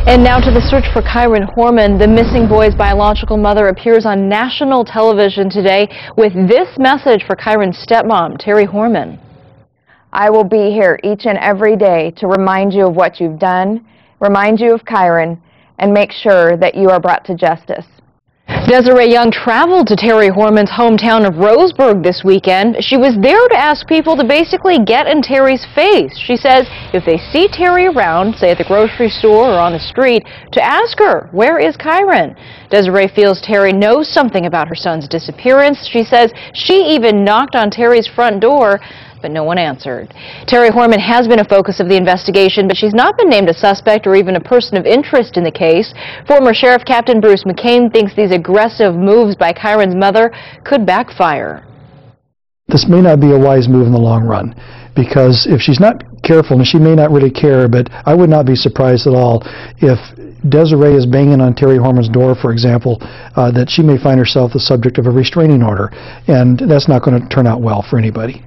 And now to the search for Kyron Horman. The missing boy's biological mother appears on national television today with this message for Kyron's stepmom, Terri Horman. I will be here each and every day to remind you of what you've done, remind you of Kyron, and make sure that you are brought to justice. Desiree Young traveled to Terri Horman's hometown of Roseburg this weekend. She was there to ask people to basically get in Terri's face. She says if they see Terri around, say at the grocery store or on the street, to ask her, where is Kyron? Desiree feels Terri knows something about her son's disappearance. She says she even knocked on Terri's front door, but no one answered. Terri Horman has been a focus of the investigation, but she's not been named a suspect or even a person of interest in the case. Former Sheriff Captain Bruce McCain thinks these aggressive moves by Kyron's mother could backfire. This may not be a wise move in the long run, because if she's not careful, and she may not really care, but I would not be surprised at all if Desiree is banging on Terri Horman's door, for example, that she may find herself the subject of a restraining order, and that's not going to turn out well for anybody.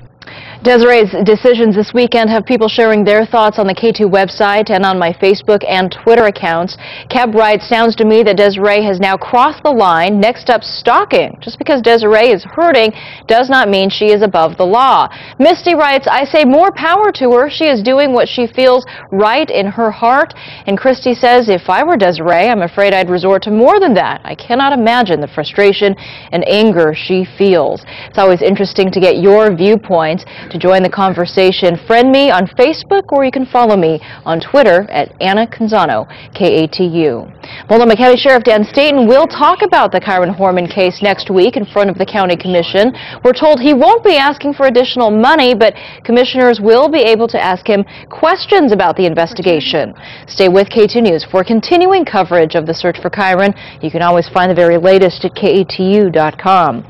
Desiree's decisions this weekend have people sharing their thoughts on the K2 website and on my Facebook and Twitter accounts. Cab writes, sounds to me that Desiree has now crossed the line. Next up, stalking. Just because Desiree is hurting does not mean she is above the law. Misty writes, I say more power to her. She is doing what she feels right in her heart. And Christy says, if I were Desiree, I'm afraid I'd resort to more than that. I cannot imagine the frustration and anger she feels. It's always interesting to get your viewpoints. To join the conversation, friend me on Facebook, or you can follow me on Twitter at Anna Canzano, KATU. Multnomah County Sheriff Dan Staton will talk about the Kyron Horman case next week in front of the County Commission. We're told he won't be asking for additional money, but commissioners will be able to ask him questions about the investigation. Stay with K2 News for continuing coverage of the search for Kyron. You can always find the very latest at KATU.com.